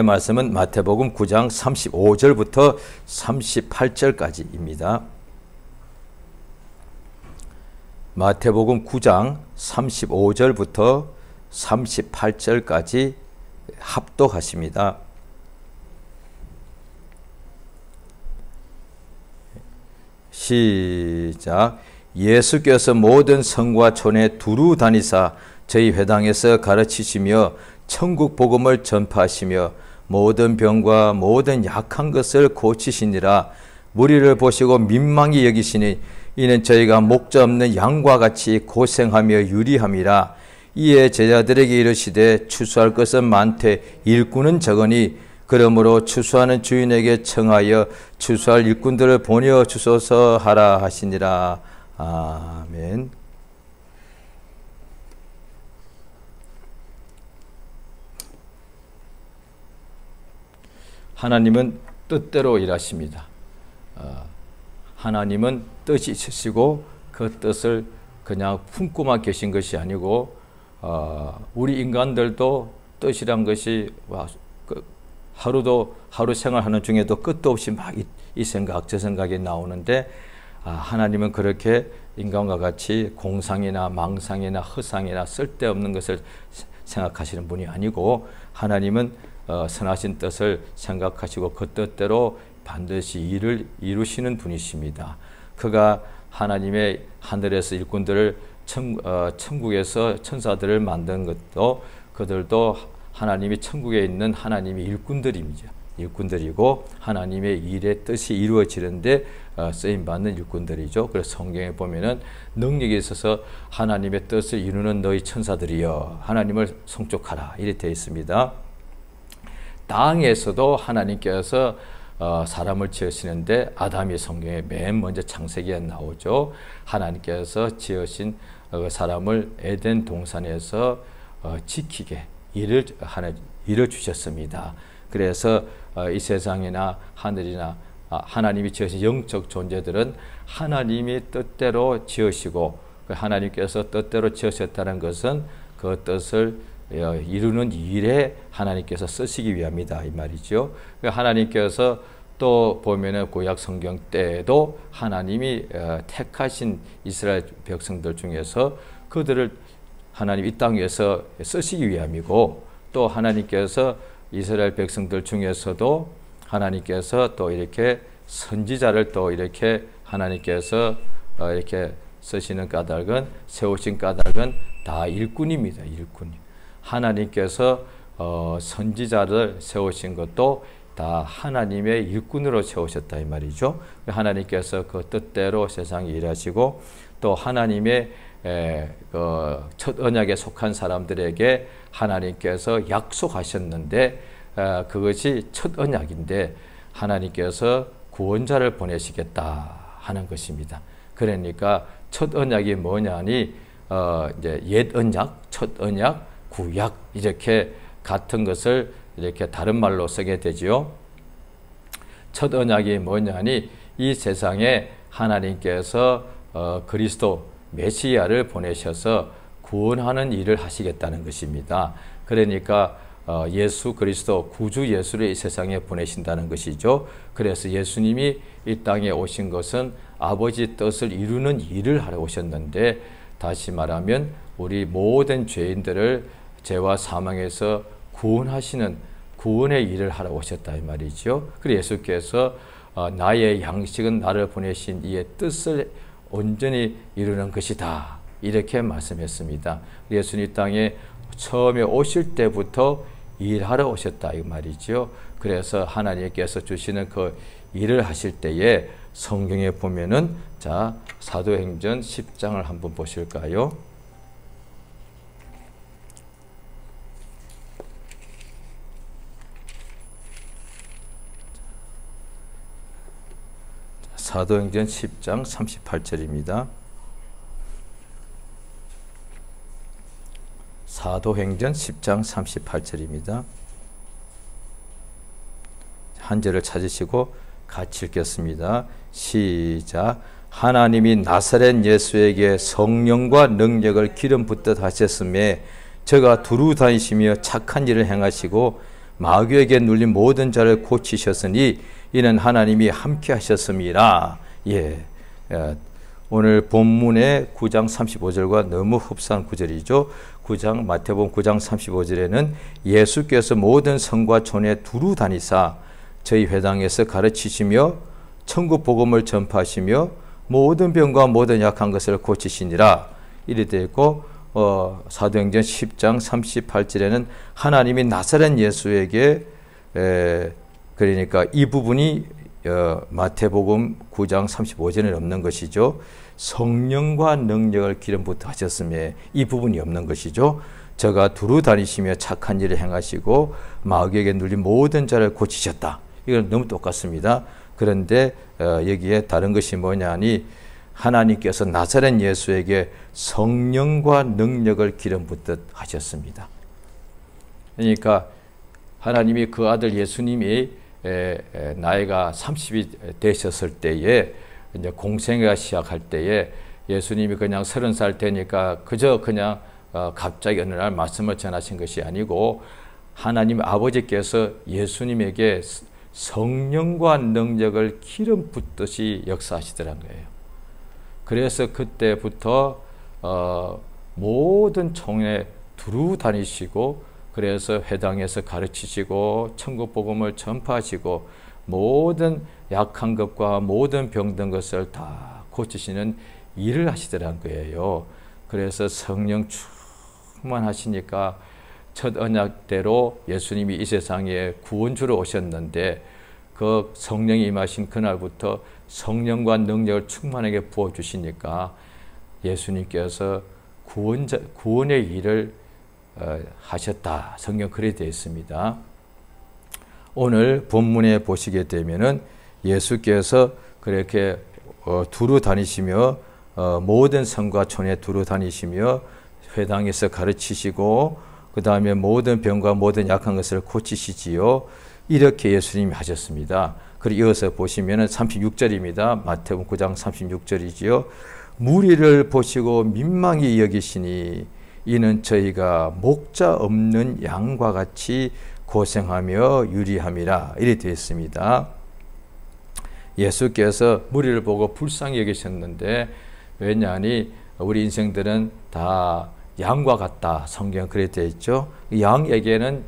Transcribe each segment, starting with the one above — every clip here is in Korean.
말씀은 마태복음 9장 35절부터 38절까지입니다. 마태복음 9장 35절부터 38절까지 합독하십니다. 시작. 예수께서 모든 성과 촌에 두루 다니사 저희 회당에서 가르치시며 천국 복음을 전파하시며 모든 병과 모든 약한 것을 고치시니라. 무리를 보시고 민망히 여기시니 이는 저희가 목자 없는 양과 같이 고생하며 유리함이라. 이에 제자들에게 이르시되 추수할 것은 많되 일꾼은 적으니 그러므로 추수하는 주인에게 청하여 추수할 일꾼들을 보내어 주소서 하라 하시니라. 아멘. 하나님은 뜻대로 일하십니다. 하나님은 뜻이 있으시고 그 뜻을 그냥 품고만 계신 것이 아니고 우리 인간들도 뜻이란 것이 하루 생활하는 중에도 끝도 없이 막 이 생각 저 생각이 나오는데 하나님은 그렇게 인간과 같이 공상이나 망상이나 허상이나 쓸데없는 것을 생각하시는 분이 아니고 하나님은 선하신 뜻을 생각하시고 그 뜻대로 반드시 일을 이루시는 분이십니다. 그가 하나님의 하늘에서 일꾼들을 천국에서 천사들을 만든 것도 그들도 하나님이 천국에 있는 하나님의 일꾼들이고 하나님의 일의 뜻이 이루어지는데 쓰임받는 일꾼들이죠. 그래서 성경에 보면은 능력이 있어서 하나님의 뜻을 이루는 너희 천사들이여 하나님을 송축하라 이렇게 되어 있습니다. 땅에서도 하나님께서 사람을 지으시는데 아담이 성경에 맨 먼저 창세기에 나오죠. 하나님께서 지으신 사람을 에덴 동산에서 지키게 일을 주셨습니다. 그래서 이 세상이나 하늘이나 하나님이 지으신 영적 존재들은 하나님이 뜻대로 지으시고 하나님께서 뜻대로 지으셨다는 것은 그 뜻을 이루는 일에 하나님께서 쓰시기 위함이다 이 말이죠. 하나님께서 또 보면은 구약 성경 때에도 하나님이 택하신 이스라엘 백성들 중에서 그들을 하나님 이 땅 위에서 쓰시기 위함이고 또 하나님께서 이스라엘 백성들 중에서도 하나님께서 또 이렇게 선지자를 또 이렇게 하나님께서 이렇게 쓰시는 까닭은 세우신 까닭은 다 일꾼입니다. 일꾼. 하나님께서 선지자를 세우신 것도 다 하나님의 일꾼으로 세우셨다 이 말이죠. 하나님께서 그 뜻대로 세상에 일하시고 또 하나님의 첫 언약에 속한 사람들에게 하나님께서 약속하셨는데 그것이 첫 언약인데 하나님께서 구원자를 보내시겠다 하는 것입니다. 그러니까 첫 언약이 뭐냐니 이제 옛 언약, 첫 언약, 구약 이렇게 같은 것을 이렇게 다른 말로 쓰게 되지요. 첫 언약이 뭐냐니 이 세상에 하나님께서 그리스도 메시아를 보내셔서 구원하는 일을 하시겠다는 것입니다. 그러니까 예수 그리스도 구주 예수를 이 세상에 보내신다는 것이죠. 그래서 예수님이 이 땅에 오신 것은 아버지 뜻을 이루는 일을 하러 오셨는데 다시 말하면 우리 모든 죄인들을 죄와 사망에서 구원하시는 구원의 일을 하러 오셨다 이 말이죠. 그래서 예수께서 나의 양식은 나를 보내신 이의 뜻을 온전히 이루는 것이다 이렇게 말씀했습니다. 예수님 땅에 처음에 오실 때부터 일하러 오셨다 이 말이죠. 그래서 하나님께서 주시는 그 일을 하실 때에 성경에 보면은 자 사도행전 10장을 한번 보실까요? 사도행전 10장 38절입니다. 사도행전 10장 38절입니다. 한 절을 찾으시고 같이 읽겠습니다. 시작. 하나님이 나사렛 예수에게 성령과 능력을 기름 붓듯 하셨음에 저가 두루 다니시며 착한 일을 행하시고 마귀에게 눌린 모든 자를 고치셨으니 이는 하나님이 함께 하셨음이라. 예. 오늘 본문의 9장 35절과 너무 흡사한 구절이죠. 마태복음 9장 35절에는 예수께서 모든 성과 촌에 두루 다니사 저희 회당에서 가르치시며 천국 복음을 전파하시며 모든 병과 모든 약한 것을 고치시니라. 이래 되어 있고 사도행전 10장 38절에는 하나님이 나사렛 예수에게 그러니까 이 부분이 마태복음 9장 35절에 없는 것이죠. 성령과 능력을 기름부터 하셨으며 이 부분이 없는 것이죠. 저가 두루 다니시며 착한 일을 행하시고 마귀에게 눌린 모든 자를 고치셨다. 이건 너무 똑같습니다. 그런데 여기에 다른 것이 뭐냐니 하나님께서 나사렛 예수에게 성령과 능력을 기름 붓듯 하셨습니다. 그러니까 하나님이 그 아들 예수님이 나이가 30이 되셨을 때에 이제 공생애가 시작할 때에 예수님이 그냥 30살 되니까 그냥 갑자기 어느 날 말씀을 전하신 것이 아니고 하나님 아버지께서 예수님에게 성령과 능력을 기름 붓듯이 역사하시더란 거예요. 그래서 그때부터 모든 총회 두루 다니시고 그래서 회당에서 가르치시고 천국 복음을 전파하시고 모든 약한 것과 모든 병든 것을 다 고치시는 일을 하시더란 거예요. 그래서 성령 충만하시니까 첫 언약대로 예수님이 이 세상에 구원주로 오셨는데 그 성령이 임하신 그날부터 성령과 능력을 충만하게 부어주시니까 예수님께서 구원의 일을 하셨다. 성경 그래 되어 있습니다. 오늘 본문에 보시게 되면은 예수께서 그렇게 두루 다니시며 모든 성과 촌에 두루 다니시며 회당에서 가르치시고 그 다음에 모든 병과 모든 약한 것을 고치시지요. 이렇게 예수님이 하셨습니다. 그리고 이어서 보시면은 36절입니다. 마태복음 9장 36절이지요. 무리를 보시고 민망히 여기시니 이는 저희가 목자 없는 양과 같이 고생하며 유리함이라. 이렇게 되어 있습니다. 예수께서 무리를 보고 불쌍히 여기셨는데 왜냐하니 우리 인생들은 다 양과 같다. 성경 그렇게 되어 있죠. 양에게는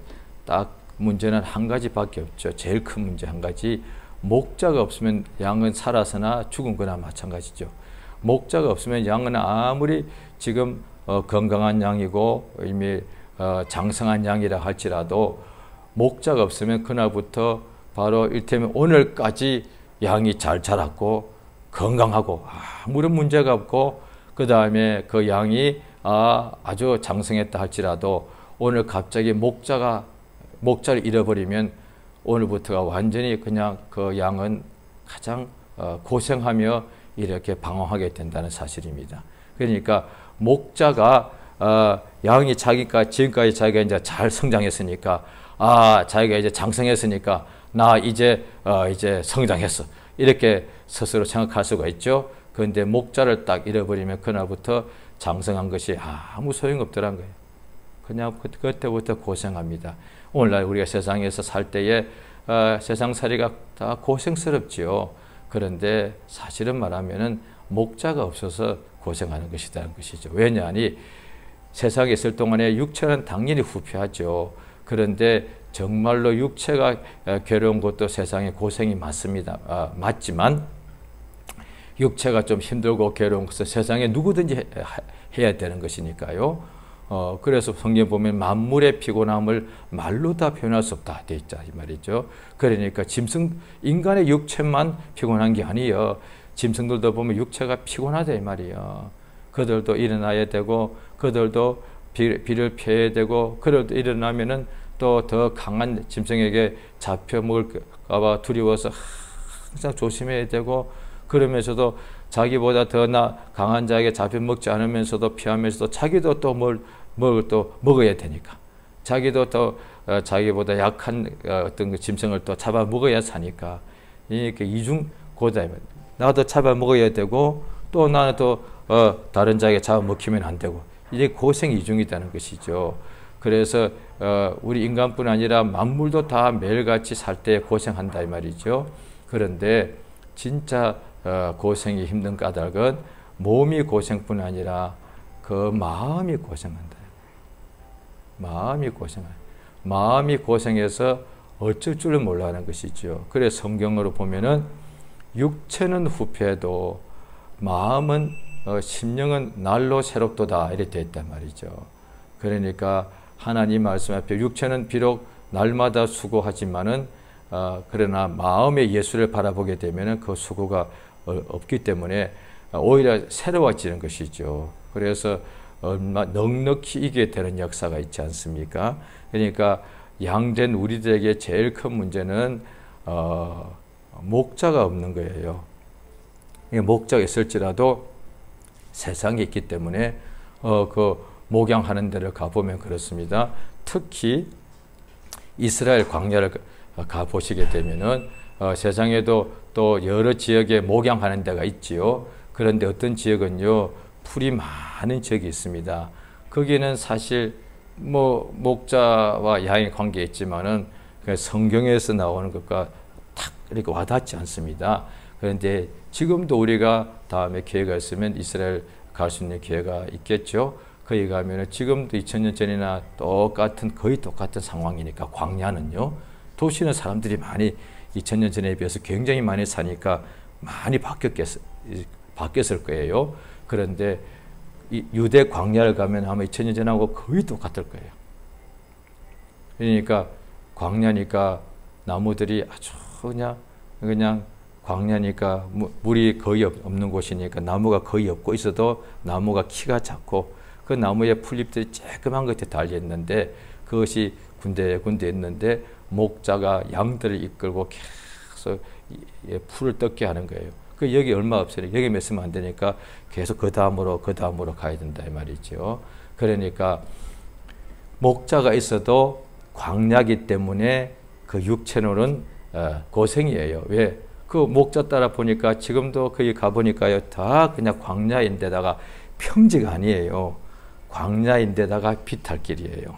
딱 문제는 한 가지밖에 없죠. 제일 큰 문제 한 가지. 목자가 없으면 양은 살아서나 죽은 거나 마찬가지죠. 목자가 없으면 양은 아무리 지금 건강한 양이고 이미 장성한 양이라 할지라도 목자가 없으면 그날부터 바로 이를테면 오늘까지 양이 잘 자랐고 건강하고 아무런 문제가 없고 그 다음에 그 양이 아주 장성했다 할지라도 오늘 갑자기 목자를 잃어버리면 오늘부터가 완전히 그냥 그 양은 가장 고생하며 이렇게 방황하게 된다는 사실입니다. 그러니까 목자가 양이 지금까지 자기가 이제 잘 성장했으니까 자기가 이제 장성했으니까 나 이제 성장했어 이렇게 스스로 생각할 수가 있죠. 그런데 목자를 딱 잃어버리면 그날부터 장성한 것이 아무 소용없더란 거예요. 그냥 그때부터 고생합니다. 오늘날 우리가 세상에서 살 때에 세상살이가 다 고생스럽지요. 그런데 사실은 말하면은 목자가 없어서 고생하는 것이라는 것이죠. 왜냐하니 세상에 있을 동안에 육체는 당연히 후피하죠. 그런데 정말로 육체가 괴로운 것도 세상에 고생이 많습니다. 맞지만 육체가 좀 힘들고 괴로운 것은 세상에 누구든지 해야 되는 것이니까요. 그래서 성경 보면 만물의 피곤함을 말로 다 표현할 수 없다 돼 있자 이 말이죠. 그러니까 인간의 육체만 피곤한 게 아니에요. 짐승들도 보면 육체가 피곤하다 이 말이에요. 그들도 일어나야 되고 그들도 비를 피해야 되고 그들도 일어나면은 또 더 강한 짐승에게 잡혀 먹을까 봐 두려워서 항상 조심해야 되고 그러면서도 자기보다 더 강한 자에게 잡혀 먹지 않으면서도 피하면서도 자기도 또 먹어야 되니까 자기도 또 자기보다 약한 어떤 그 짐승을 또 잡아 먹어야 사니까 이렇게 이중고다. 나도 잡아 먹어야 되고 또 나는 또 다른 자에게 잡아 먹히면 안 되고 이게 고생 이중이라는 것이죠. 그래서 우리 인간뿐 아니라 만물도 다 매일같이 살 때 고생한다 이 말이죠. 그런데 진짜 고생이 힘든 까닭은 몸이 고생뿐 아니라 그 마음이 고생한다. 마음이 고생한다. 마음이 고생해서 어쩔 줄을 몰라 하는 것이죠. 그래서 성경으로 보면은 육체는 후패해도 마음은 심령은 날로 새롭도다 이렇게 되어 있단 말이죠. 그러니까 하나님 말씀 앞에 육체는 비록 날마다 수고하지만은 그러나 마음의 예수를 바라보게 되면은 그 수고가 없기 때문에 오히려 새로워지는 것이죠. 그래서 얼마 넉넉히 이기게 되는 역사가 있지 않습니까? 그러니까 양된 우리들에게 제일 큰 문제는 목자가 없는 거예요. 목자가 있을지라도 세상에 있기 때문에 그 목양하는 데를 가보면 그렇습니다. 특히 이스라엘 광야를 가보시게 되면은 세상에도 또 여러 지역에 목양하는 데가 있지요. 그런데 어떤 지역은요 풀이 많은 지역이 있습니다. 거기는 사실 뭐 목자와 양의 관계에 있지만은 성경에서 나오는 것과 탁 이렇게 와닿지 않습니다. 그런데 지금도 우리가 다음에 기회가 있으면 이스라엘 갈 수 있는 기회가 있겠죠. 거기 가면은 지금도 2000년 전이나 거의 똑같은 상황이니까 광야는요. 도시는 사람들이 많이 2000년 전에 비해서 굉장히 많이 사니까 많이 바뀌었을 거예요. 그런데 이 유대 광야를 가면 아마 2000년 전하고 거의 똑같을 거예요. 그러니까 광야니까 나무들이 아주 그냥 광야니까 물이 거의 없는 곳이니까 나무가 거의 없고 있어도 나무가 키가 작고 그 나무에 풀잎들이 쬐끄만 것에 달려있는데 그것이 군데군데 있는데 목자가 양들을 이끌고 계속 풀을 뜯게 하는 거예요. 그 여기 얼마 없어요. 여기 몇 쓰면 안 되니까 계속 그 다음으로 가야 된다 이 말이죠. 그러니까 목자가 있어도 광야기 때문에 그 육체로는 고생이에요. 왜? 그 목자 따라 보니까 지금도 거기 가보니까요 다 그냥 광야인데다가 평지가 아니에요. 광야인데다가 비탈길이에요.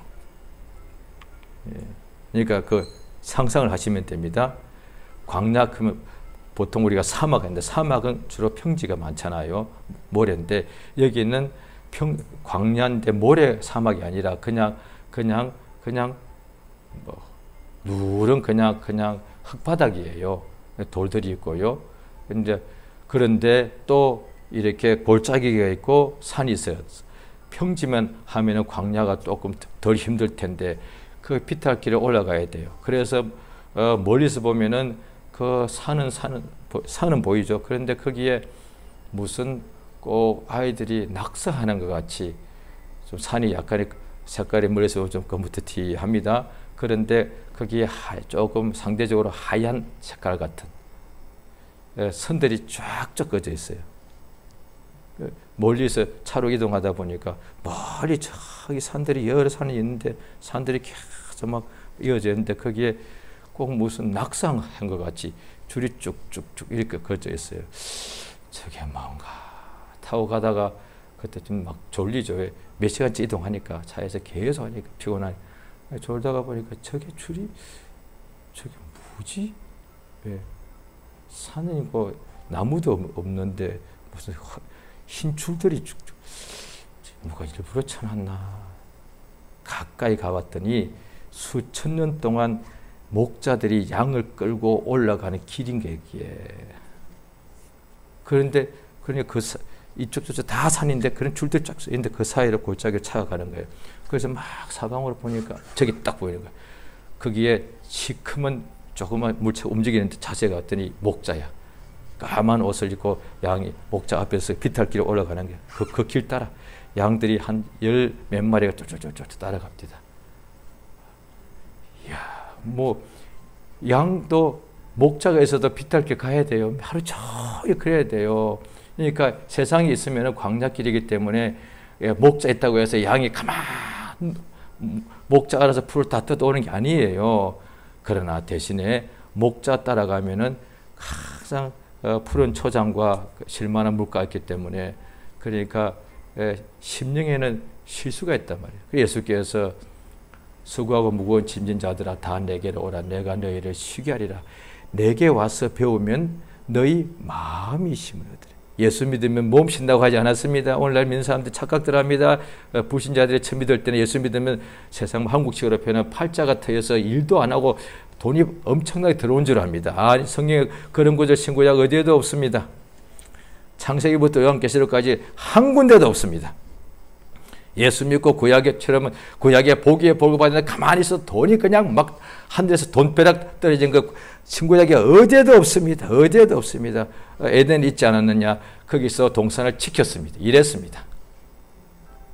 그러니까 그 상상을 하시면 됩니다. 광야 그러면 보통 우리가 사막인데 사막은 주로 평지가 많잖아요. 모래인데 여기는 광야인데 모래 사막이 아니라 그냥 뭐 누런 그냥 흙바닥이에요. 돌들이 있고요. 그런데 또 이렇게 골짜기가 있고 산이 있어요. 평지면 하면은 광야가 조금 덜 힘들 텐데 그 비탈길에 올라가야 돼요. 그래서 멀리서 보면은 그 산은 보이죠. 그런데 거기에 무슨 꼭 아이들이 낙서하는 것 같이 좀 산이 약간 색깔이 멀리서 좀 거무튀합니다. 그런데 거기에 조금 상대적으로 하얀 색깔 같은 선들이 쫙 꺼져 있어요. 멀리서 차로 이동하다 보니까 멀리 저기 산들이 여러 산이 있는데 산들이 계속 막 이어져 있는데 거기에 꼭 무슨 낙상한 것 같이 줄이 쭉쭉쭉 이렇게 걸쳐 있어요. 저게 뭔가 타고 가다가 그때 좀 막 졸리죠. 몇 시간째 이동하니까 차에서 계속 하니까 피곤하니 졸다가 보니까 저게 뭐지? 왜? 산은 있고 나무도 없는데 무슨 흰 줄들이 쭉쭉 누가 일부러 쳐놨나. 가까이 가봤더니 수천 년 동안 목자들이 양을 끌고 올라가는 길인 게 여기에. 그런데 그러니까 이쪽 저쪽 다 산인데 그런 줄들이 쫙 있는데 그 사이로 골짜기를 차가는 거예요. 그래서 막 사방으로 보니까 저기 딱 보이는 거예요. 거기에 시커먼 조그만 물체가 움직이는데 자세가 왔더니 목자야. 까만 옷을 입고 양이 목자 앞에서 비탈길에 올라가는 게 그 길 따라 양들이 한 열 몇 마리가 쫄쫄쫄쫄 따라갑니다. 이야, 뭐 양도 목자가 있어도 비탈길 가야 돼요. 하루 종일 그래야 돼요. 그러니까 세상에 있으면 광야길이기 때문에 목자 있다고 해서 양이 가만 목자 알아서 풀을 다 뜯어오는 게 아니에요. 그러나 대신에 목자 따라가면은 항상 푸른 초장과 실만한 물가가 있기 때문에 그러니까 심령에는 실수가 있단 말이에요. 예수께서 수고하고 무거운 짐진 자들아 다 내게로 오라. 내가 너희를 쉬게 하리라. 내게 와서 배우면 너희 마음이 힘을 얻으리라. 예수 믿으면 몸 쉰다고 하지 않았습니다. 오늘날 믿는 사람들 착각들 합니다. 불신자들이 처음 믿을 때는 예수 믿으면 세상 한국식으로 표현하면 팔자가 트여서 일도 안 하고 돈이 엄청나게 들어온 줄 압니다. 아니, 성경에 그런 구절 신구약 어디에도 없습니다. 창세기부터 요한계시록까지 한 군데도 없습니다. 예수 믿고 구약처럼 구약에 보기에 보고 받는데 가만히 있어 돈이 그냥 막 하늘에서 돈벼락 떨어진 거 신구약에 어디에도 없습니다. 어디에도 없습니다. 에덴 있지 않았느냐? 거기서 동산을 지켰습니다. 일했습니다.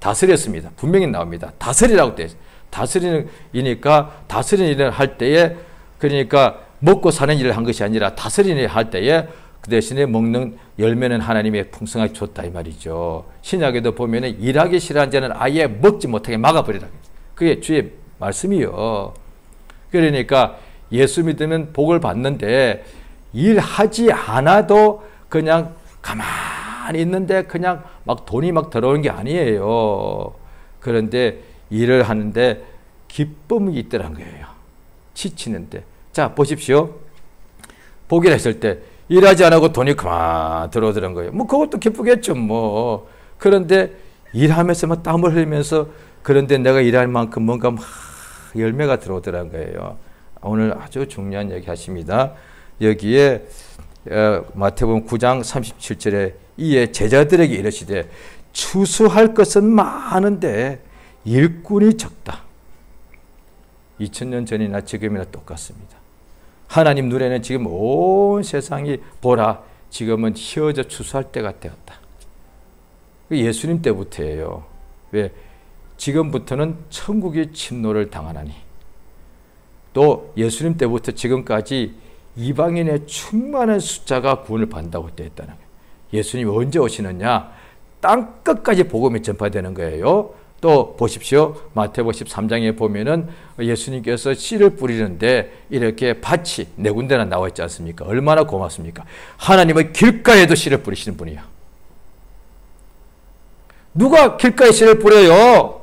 다스렸습니다. 분명히 나옵니다. 다스리라고 돼 있어요. 다스리니까 다스리는 일을 할 때에 그러니까 먹고 사는 일을 한 것이 아니라 다스리는 일을 할 때에 그 대신에 먹는 열매는 하나님의 풍성하게 줬다 이 말이죠. 신약에도 보면은 일하기 싫어한 자는 아예 먹지 못하게 막아버리라. 그게 주의 말씀이요. 그러니까 예수 믿으면 복을 받는데 일하지 않아도 그냥 가만히 있는데 그냥 막 돈이 막 들어오는 게 아니에요. 그런데 일을 하는데 기쁨이 있더란 거예요. 지치는데. 자, 보십시오. 보기를 했을 때 일하지 않고 돈이 그만 들어오더란 거예요. 뭐 그것도 기쁘겠죠 뭐. 그런데 일하면서 막 땀을 흘리면서 그런데 내가 일할 만큼 뭔가 막 열매가 들어오더란 거예요. 오늘 아주 중요한 얘기 하십니다. 여기에 마태복음 9장 37절에 이에 제자들에게 이르시되 추수할 것은 많은데 일꾼이 적다. 2000년 전이나 지금이나 똑같습니다. 하나님 눈에는 지금 온 세상이 보라 지금은 휘어져 추수할 때가 되었다. 예수님 때부터예요. 왜? 지금부터는 천국의 침노를 당하나니 또 예수님 때부터 지금까지 이방인의 충만한 숫자가 구원을 받는다고 되어 있다는 거예요. 예수님이 언제 오시느냐? 땅끝까지 복음이 전파되는 거예요. 또 보십시오. 마태복음 13장에 보면은 예수님께서 씨를 뿌리는데 이렇게 밭이 네 군데나 나와 있지 않습니까? 얼마나 고맙습니까? 하나님의 길가에도 씨를 뿌리시는 분이야. 누가 길가에 씨를 뿌려요?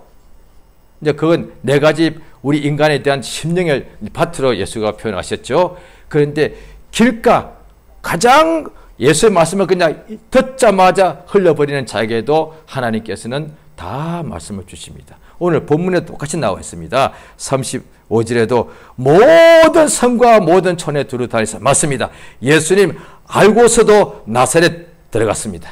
이제 그건 네 가지 우리 인간에 대한 심령의 밭으로 예수가 표현하셨죠. 그런데 길가 가장 예수의 말씀을 그냥 듣자마자 흘려버리는 자에게도 하나님께서는 다 말씀을 주십니다. 오늘 본문에 똑같이 나와 있습니다. 35절에도 모든 성과 모든 촌에 두루 다니사 맞습니다. 예수님 알고서도 나사렛 들어갔습니다.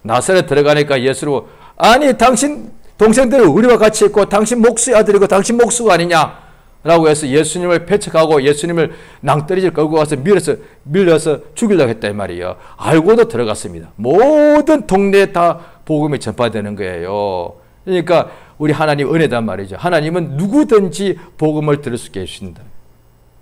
나사렛 들어가니까 예수로 아니 당신 동생들 우리와 같이 있고 당신 목수의 아들이고 당신 목수가 아니냐 라고 해서 예수님을 배척하고 예수님을 낭떠러지를 끌고 가서 밀려서 죽이려고 했다 이 말이에요. 알고도 들어갔습니다. 모든 동네에 다 복음이 전파되는 거예요. 그러니까 우리 하나님 은혜단 말이죠. 하나님은 누구든지 복음을 들을 수 있게 해주신다.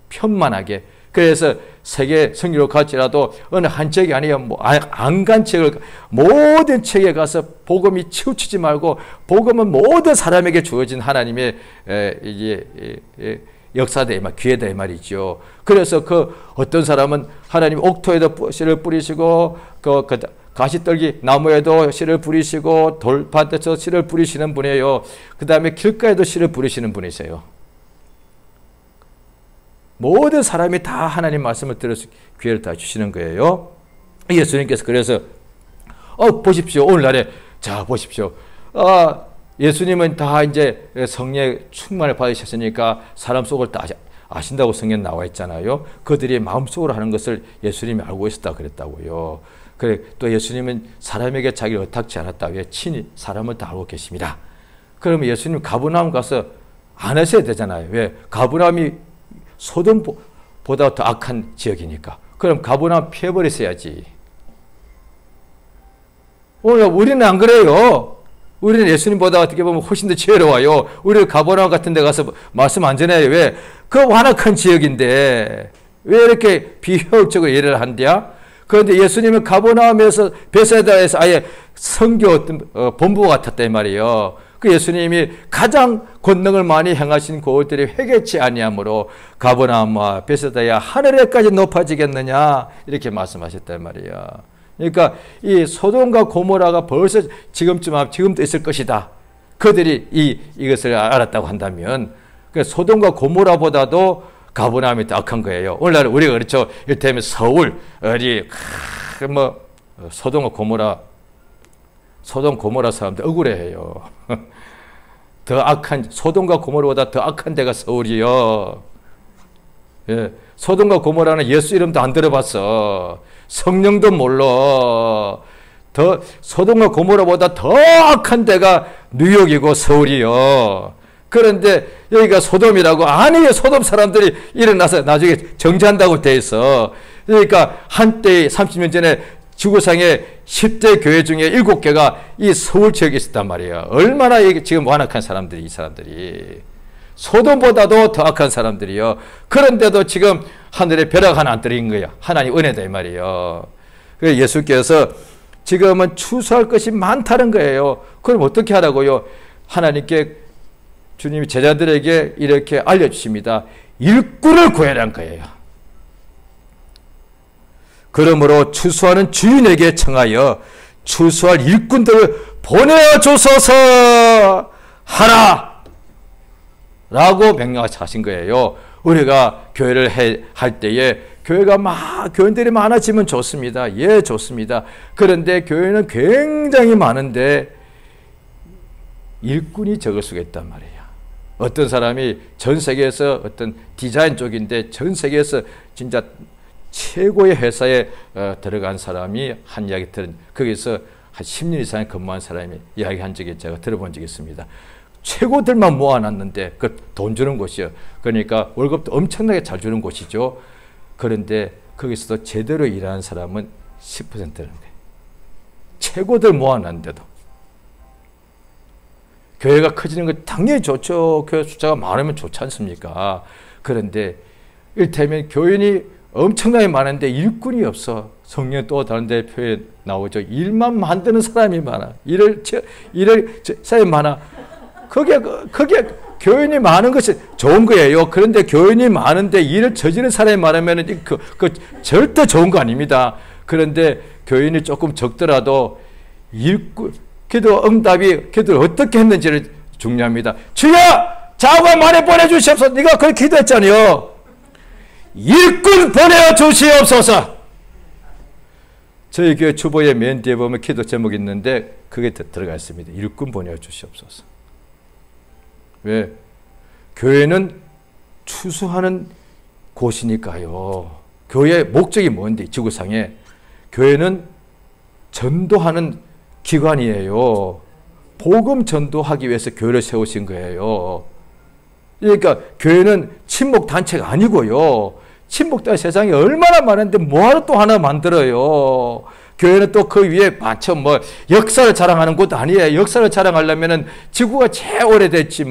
편만하게. 그래서 세계 성리로 갈지라도 어느 한 책이 아니에요. 뭐 안 간 책을 모든 책에 가서 복음이 치우치지 말고 복음은 모든 사람에게 주어진 하나님의 역사다 이 말, 기회다 이 말이죠. 그래서 그 어떤 사람은 하나님 옥토에도 씨를 뿌리시고 그 가시떨기 나무에도 씨를 뿌리시고 돌밭에서 씨를 뿌리시는 분이에요. 그 다음에 길가에도 씨를 뿌리시는 분이세요. 모든 사람이 다 하나님 말씀을 들을 수 기회를 다 주시는 거예요. 예수님께서 그래서 보십시오. 오늘날에 자 보십시오. 예수님은 다 이제 성령의 충만을 받으셨으니까 사람 속을 다 아신다고 성경 나와 있잖아요. 그들이 마음속으로 하는 것을 예수님이 알고 있었다 그랬다고요. 그래 또 예수님은 사람에게 자기를 의탁지 않았다. 왜? 친히 사람을 다 알고 계십니다. 그러면 예수님 가버나움 가서 안 하셔야 되잖아요. 왜? 가버나움이 소돔보다 더 악한 지역이니까. 그럼 가버나움 피해버렸어야지. 오늘 우리는 안 그래요. 우리는 예수님보다 어떻게 보면 훨씬 더 지혜로워요. 우리는 가버나움 같은 데 가서 말씀 안 전해요. 왜? 그 완악한 지역인데 왜 이렇게 비효율적으로 일을 한대야? 그런데 예수님은 가버나움에서 베세다에서 아예 선교 본부 같았다 이 말이에요. 그 예수님이 가장 권능을 많이 행하신 그들이 회개치 아니하므로 가버나움과 베세다야 하늘에까지 높아지겠느냐 이렇게 말씀하셨단 말이에요. 그러니까 이 소돔과 고모라가 벌써 지금도 있을 것이다. 그들이 이것을 알았다고 한다면 소돔과 고모라보다도 가버나움이 더 악한 거예요. 오늘날 우리가 그렇죠. 이를테면 서울 어디 소돔과 고모라 소돔 고모라 사람들 억울해해요. 더 악한 소돔과 고모라보다 더 악한 데가 서울이요. 예, 소돔과 고모라는 예수 이름도 안 들어봤어. 성령도 몰라. 더 소돔과 고모라보다 더 악한 데가 뉴욕이고 서울이요. 그런데 여기가 소돔이라고 아니에요. 소돔 사람들이 일어나서 나중에 정지한다고 돼 있어. 그러니까 한때 30년 전에 지구상에 10대 교회 중에 7개가 이 서울 지역에 있었단 말이에요. 얼마나 지금 완악한 사람들이 이 사람들이 소돔보다도 더 악한 사람들이요. 그런데도 지금 하늘에 벼락 하나 안 떨어진 거야. 하나님 은혜다 이 말이에요. 그래서 예수께서 지금은 추수할 것이 많다는 거예요. 그럼 어떻게 하라고요? 하나님께 주님이 제자들에게 이렇게 알려주십니다. 일꾼을 구해라는 거예요. 그러므로 추수하는 주인에게 청하여 추수할 일꾼들을 보내주소서 하라! 라고 명령하신 거예요. 우리가 교회를 할 때에 교회가 교인들이 많아지면 좋습니다. 예, 좋습니다. 그런데 교회는 굉장히 많은데 일꾼이 적을 수가 있단 말이에요. 어떤 사람이 전 세계에서 어떤 디자인 쪽인데 전 세계에서 진짜 최고의 회사에 들어간 사람이 한 이야기 거기서 한 10년 이상 근무한 사람이 이야기한 적이 제가 들어본 적이 있습니다. 최고들만 모아놨는데 그 돈 주는 곳이요. 그러니까 월급도 엄청나게 잘 주는 곳이죠. 그런데 거기서도 제대로 일하는 사람은 10%라는 거예요. 최고들 모아놨는데도. 교회가 커지는 건 당연히 좋죠. 교회 숫자가 많으면 좋지 않습니까? 그런데 이를테면 교인이 엄청나게 많은데 일꾼이 없어. 성령 또 다른 데 표에 나오죠. 일만 만드는 사람이 많아. 일을 사람이 많아. 그게 교인이 많은 것이 좋은 거예요. 그런데 교인이 많은데 일을 저지르는 사람이 많으면 그 절대 좋은 거 아닙니다. 그런데 교인이 조금 적더라도 일꾼 기도 응답을 어떻게 했는지를 중요합니다. 주여 자가 많이 보내주시옵소서. 네가 그렇게 기도했잖아요. 일꾼 보내주시옵소서. 저희 교회 주보에 맨 뒤에 보면 기도 제목이 있는데 그게 들어가 있습니다. 일꾼 보내주시옵소서. 왜? 교회는 추수하는 곳이니까요. 교회의 목적이 뭔데 지구상에? 교회는 전도하는 기관이에요. 복음 전도하기 위해서 교회를 세우신 거예요. 그러니까 교회는 친목 단체가 아니고요. 친목 단체 세상에 얼마나 많은데 뭐하러 또 하나 만들어요. 교회는 또 그 위에 많죠. 역사를 자랑하는 곳 아니에요. 역사를 자랑하려면은 지구가 제일 오래됐지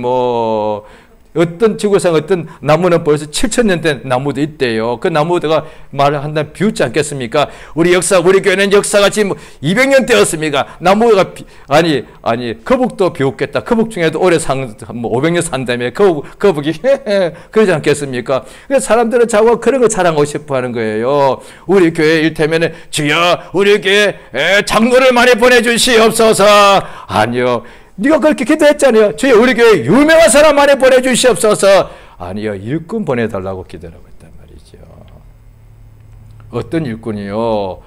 어떤 지구상 어떤 나무는 벌써 7,000년 된 나무도 있대요. 그 나무가 말을 한다면 비웃지 않겠습니까? 우리 교회는 역사가 지금 200년 되었습니까? 나무가 아니 거북도 비웃겠다. 거북 중에도 오래 500년 산다며 거북이 그러지 않겠습니까? 그래서 사람들은 자꾸 그런 거 자랑하고 싶어 하는 거예요. 우리 교회 일테면은 주여 우리 교회 장로를 많이 보내주시옵소서. 아니요. 네가 그렇게 기도했잖아요. 주여 우리 교회 유명한 사람 많이 보내주시옵소서. 아니요. 일꾼 보내달라고 기도하고 있단 말이죠. 어떤 일꾼이요?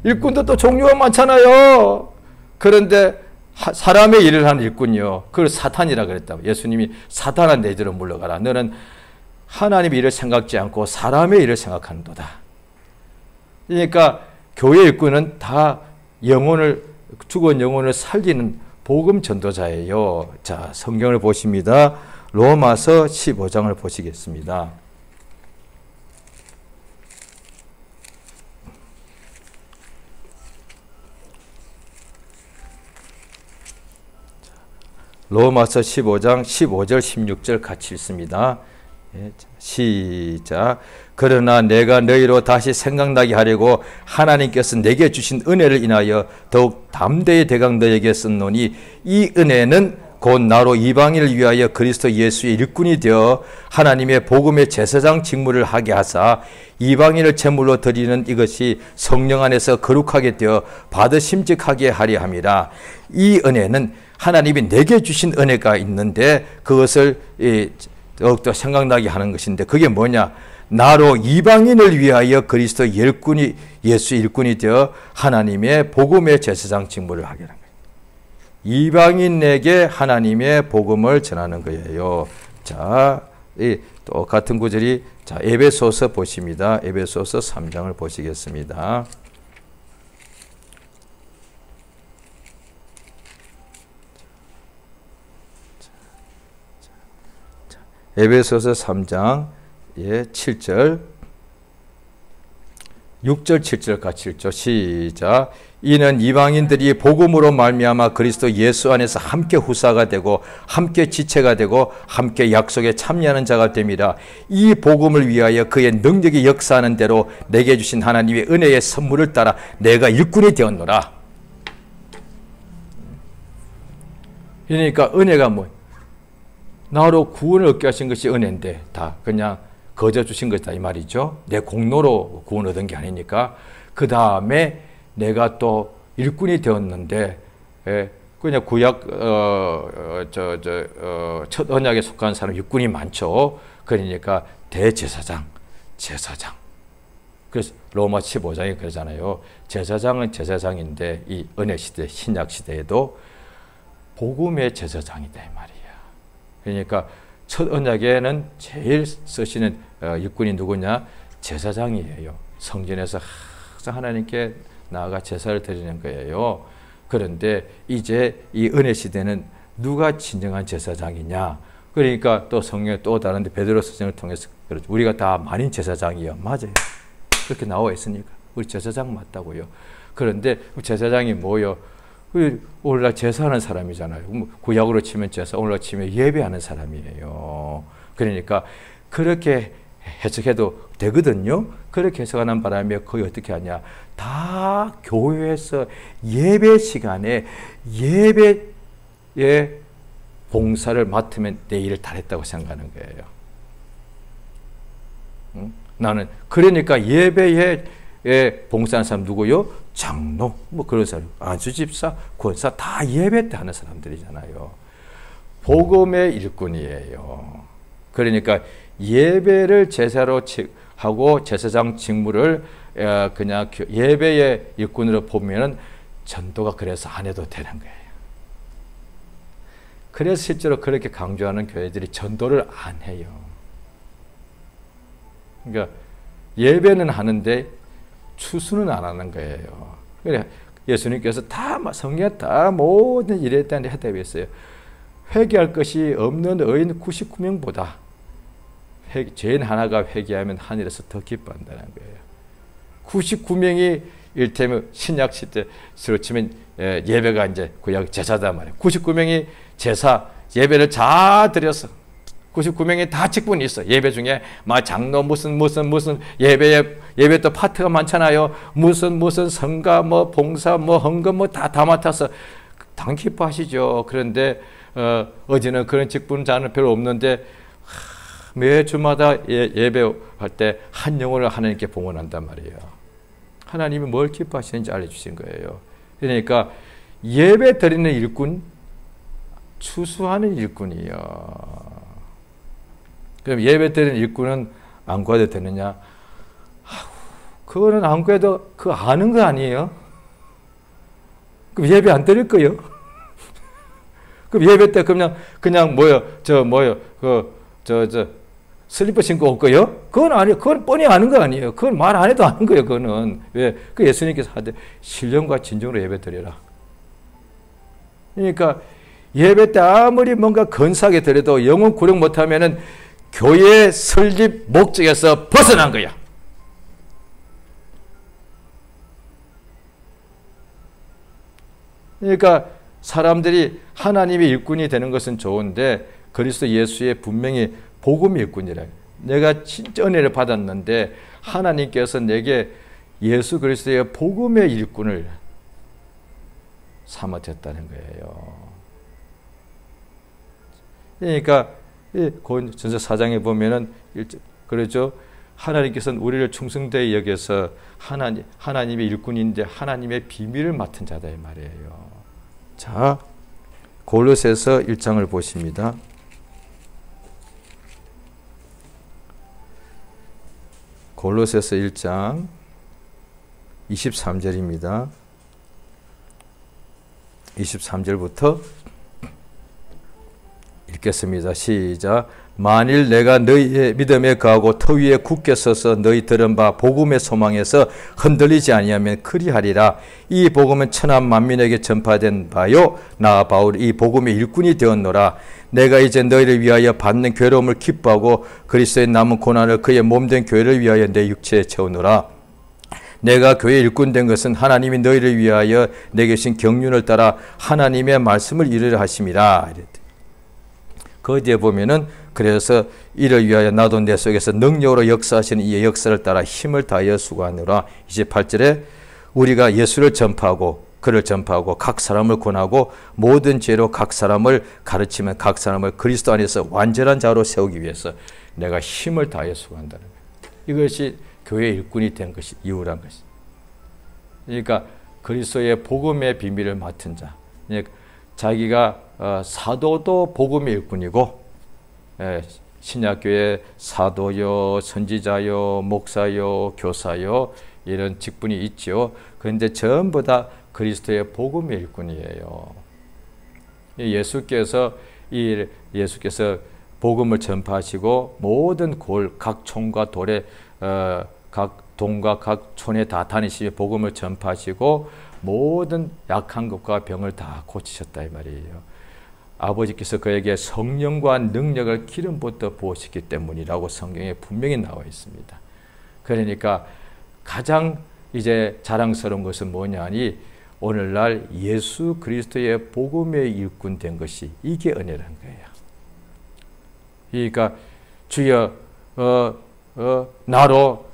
일꾼도 또 종류가 많잖아요. 그런데 사람의 일을 하는 일꾼이요. 그걸 사탄이라 그랬다고. 예수님이 사탄아 내 뒤로 물러가라. 너는 하나님의 일을 생각지 않고 사람의 일을 생각하는도다. 그러니까 교회 일꾼은 다 죽은 영혼을 살리는 복음 전도자예요. 자, 성경을 보십니다. 로마서 15장을 보시겠습니다. 로마서 15장 15절 16절 같이 읽습니다. 시작. 그러나 내가 너희로 다시 생각나게 하려고 하나님께서 내게 주신 은혜를 인하여 더욱 담대히 대강 너에게 썼노니 이 은혜는 곧 나로 이방인을 위하여 그리스도 예수의 일꾼이 되어 하나님의 복음의 제사장 직무를 하게 하사 이방인을 제물로 드리는 이것이 성령 안에서 거룩하게 되어 받으심직하게 하려 함이라. 이 은혜는 하나님이 내게 주신 은혜가 있는데 그것을 더욱더 생각나게 하는 것인데 그게 뭐냐? 나로 이방인을 위하여 그리스도 예수 일꾼이 되어 하나님의 복음의 제사장 직무를 하게 하는 거예요. 이방인에게 하나님의 복음을 전하는 거예요. 자, 똑같은 구절이 자, 에베소서 보십니다. 에베소서 3장을 보시겠습니다. 에베소서 3장 7절 6절 7절까지 7절 시작. 이는 이방인들이 복음으로 말미암아 그리스도 예수 안에서 함께 후사가 되고 함께 지체가 되고 함께 약속에 참여하는 자가 됨이라. 이 복음을 위하여 그의 능력이 역사하는 대로 내게 주신 하나님의 은혜의 선물을 따라 내가 일꾼이 되었노라. 그러니까 은혜가 뭐 나로 구원을 얻게 하신 것이 은혜인데 다 그냥 거저 주신 것이다 이 말이죠. 내 공로로 구원 얻은 게 아니니까. 그 다음에 내가 또 일꾼이 되었는데 그냥 구약 첫 언약에 속한 사람 일꾼이 많죠. 그러니까 대제사장, 제사장. 그래서 로마 15장에 그러잖아요. 제사장은 제사장인데 이 은혜 시대, 신약 시대에도 복음의 제사장이다 이 말이야. 그러니까 첫 언약에는 제일 쓰시는 일꾼이 누구냐? 제사장이에요. 성전에서 항상 하나님께 나아가 제사를 드리는 거예요. 그런데 이제 이 은혜 시대는 누가 진정한 제사장이냐? 그러니까 또 성경에 또 다른데 베드로 서신을 통해서 그렇죠. 우리가 다 만인 제사장이요. 맞아요. 그렇게 나와 있으니까 우리 제사장 맞다고요. 그런데 제사장이 뭐요? 오늘날 제사하는 사람이잖아요. 구약으로 치면 제사, 오늘날 치면 예배하는 사람이에요. 그러니까 그렇게 해석해도 되거든요. 그렇게 해석하는 바람에 거의 어떻게 하냐. 다 교회에서 예배 시간에 예배의 봉사를 맡으면 내 일을 잘했다고 생각하는 거예요. 응? 나는 그러니까 예배에 봉사하는 사람 누구요? 장로, 뭐 그런 사람, 안수집사, 권사 다 예배 때 하는 사람들이잖아요. 복음의 일꾼이에요. 그러니까 예배를 제사로 하고 제사장 직무를 그냥 예배의 일꾼으로 보면은 전도가 그래서 안 해도 되는 거예요. 그래서 실제로 그렇게 강조하는 교회들이 전도를 안 해요. 그러니까 예배는 하는데 추수는 안 하는 거예요. 그래 예수님께서 다 성경 다 모든 일에 대한 해답이었어요. 회개할 것이 없는 의인 99명보다 죄인 하나가 회개하면 하늘에서 더 기뻐한다는 거예요. 99명이 일테면 신약 시대로 치면 예배가 이제 구약 제사단 말이에요. 99명이 제사 예배를 잘 드렸어. 99명이 다 직분이 있어. 예배 중에 막 장로 무슨 예배 또 파트가 많잖아요. 무슨 성가 뭐 봉사 뭐 헌금 뭐 다 맡아서 당 기뻐하시죠. 그런데 어제는 그런 직분자는 별로 없는데 매 주마다 예배할 때 한 영혼을 하나님께 봉헌한단 말이에요. 하나님이 뭘 기뻐하시는지 알려주신 거예요. 그러니까 예배 드리는 일꾼, 추수하는 일꾼이요. 그럼 예배 드리는 일꾼은 안 구해도 되느냐? 그거는 안 구해도 그거 아는 거 아니에요? 그럼 예배 안 드릴 거예요? 그럼 예배 때 그냥 슬리퍼 신고 올 거예요? 그건 아니에요. 그건 뻔히 아는 거 아니에요. 그건 말 안 해도 아는 거예요. 그거는. 왜? 그 예수님께서 하되 신령과 진정으로 예배 드려라. 그러니까 예배 때 아무리 뭔가 건사하게 드려도 영혼 구력 못하면은 교회의 설립 목적에서 벗어난 거야. 그러니까 사람들이 하나님의 일꾼이 되는 것은 좋은데 그리스도 예수의 분명히 복음의 일꾼이라. 내가 진짜 은혜를 받았는데 하나님께서 내게 예수 그리스도의 복음의 일꾼을 삼아줬다는 거예요. 그러니까 고린도전서 4장에 보면은 그러죠. 하나님께서는 우리를 충성되게 여겨서 하나님의 일꾼인데 하나님의 비밀을 맡은 자다 이 말이에요. 자, 골로새서 1장을 보십니다. 골로새서 1장 23절입니다. 23절부터 읽겠습니다. 시작. 만일 내가 너희의 믿음에 거하고 터 위에 굳게 서서 너희 들은 바 복음의 소망에서 흔들리지 아니하면 그리하리라. 이 복음은 천하 만민에게 전파된 바요 나 바울이 이 복음의 일꾼이 되었노라. 내가 이제 너희를 위하여 받는 괴로움을 기뻐하고 그리스도의 남은 고난을 그의 몸된 교회를 위하여 내 육체에 채우노라. 내가 교회 일꾼 된 것은 하나님이 너희를 위하여 내게 주신 경륜을 따라 하나님의 말씀을 이루려 하심이라. 그 뒤에 보면은 그래서 이를 위하여 나도 내 속에서 능력으로 역사하시는 이 역사를 따라 힘을 다하여 수고하노라. 28절에 우리가 예수를 전파하고 그를 전파하고 각 사람을 권하고 모든 죄로 각 사람을 가르치면 각 사람을 그리스도 안에서 완전한 자로 세우기 위해서 내가 힘을 다하여 수고한다는 거예요. 이것이 교회 일꾼이 된 것이 이유란 것이. 그러니까 그리스도의 복음의 비밀을 맡은 자. 자기가 사도도 복음의 일꾼이고 신약교회 사도요, 선지자요, 목사요, 교사요 이런 직분이 있지요. 그런데 전부 다 그리스도의 복음의 일꾼이에요. 예수께서 복음을 전파하시고 모든 각 촌과 돌에 각 동과 각 촌에 다 다니시며 복음을 전파하시고 모든 약한 것과 병을 다 고치셨다 이 말이에요. 아버지께서 그에게 성령과 능력을 기름부터 부으셨기 때문이라고 성경에 분명히 나와 있습니다. 그러니까 가장 이제 자랑스러운 것은 뭐냐니 오늘날 예수 그리스도의 복음의 일꾼 된 것이 이게 은혜란 거예요. 그러니까 주여 나로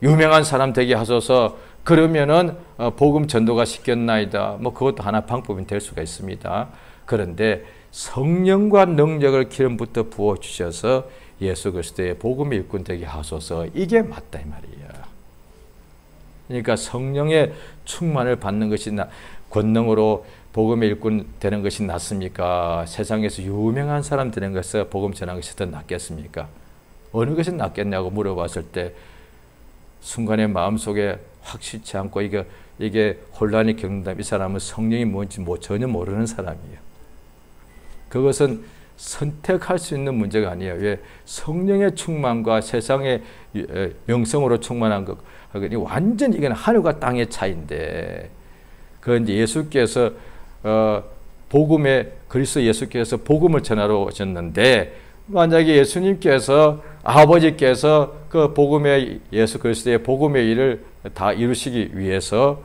유명한 사람 되게 하소서. 그러면은 복음 전도가 시켰나이다. 뭐 그것도 하나 방법이 될 수가 있습니다. 그런데 성령과 능력을 기름부터 부어 주셔서 예수 그리스도의 복음의 일꾼 되게 하소서. 이게 맞다 이 말이에요. 그러니까 성령의 충만을 받는 것이 권능으로 복음의 일꾼 되는 것이 낫습니까? 세상에서 유명한 사람 되는 것에서 복음 전하는 것이 더 낫겠습니까? 어느 것이 낫겠냐고 물어봤을 때 순간에 마음속에 확실치 않고 이게 혼란이 겪는다면 이 사람은 성령이 뭔지 전혀 모르는 사람이에요. 그것은 선택할 수 있는 문제가 아니에요. 왜? 성령의 충만과 세상의 명성으로 충만한 것, 완전히 이건 하늘과 땅의 차이인데, 그런데 예수께서 그리스도 예수께서 복음을 전하러 오셨는데, 만약에 예수님께서 아버지께서 그 예수 그리스도의 복음의 일을 다 이루시기 위해서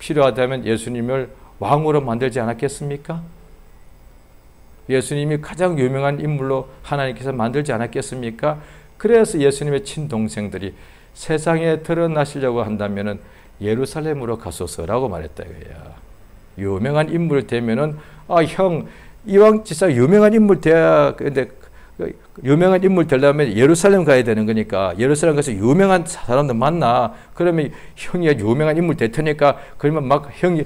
필요하다면 예수님을 왕으로 만들지 않았겠습니까? 예수님이 가장 유명한 인물로 하나님께서 만들지 않았겠습니까? 그래서 예수님의 친동생들이 세상에 드러나시려고 한다면은 예루살렘으로 가소서라고 말했다 이거야. 유명한 인물 되면은 형 이왕 진짜 유명한 인물 돼야 근데 유명한 인물 되려면 예루살렘 가야 되는 거니까 예루살렘 가서 유명한 사람들 만나. 그러면 형이 유명한 인물 될 테니까 그러면 막 형이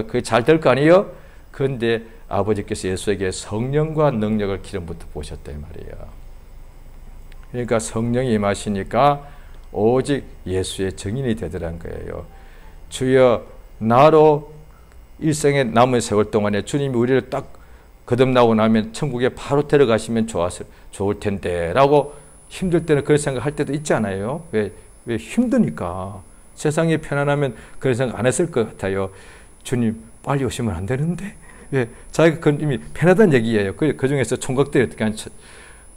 그 잘 될 거 아니에요? 그런데 아버지께서 예수에게 성령과 능력을 기름부터 부으셨다 이 말이에요. 그러니까 성령이 임하시니까 오직 예수의 증인이 되더란 거예요. 주여 나로 일생의 남은 세월 동안에 주님이 우리를 딱 거듭나고 나면 천국에 바로 데려가시면 좋을 텐데 라고 힘들 때는 그런 생각할 때도 있지 않아요? 왜 힘드니까. 세상이 편안하면 그런 생각 안 했을 것 같아요. 주님 빨리 오시면 안 되는데 왜? 자기가 그건 이미 편하다는 얘기예요. 그 중에서 총각들이 어떻게 하는지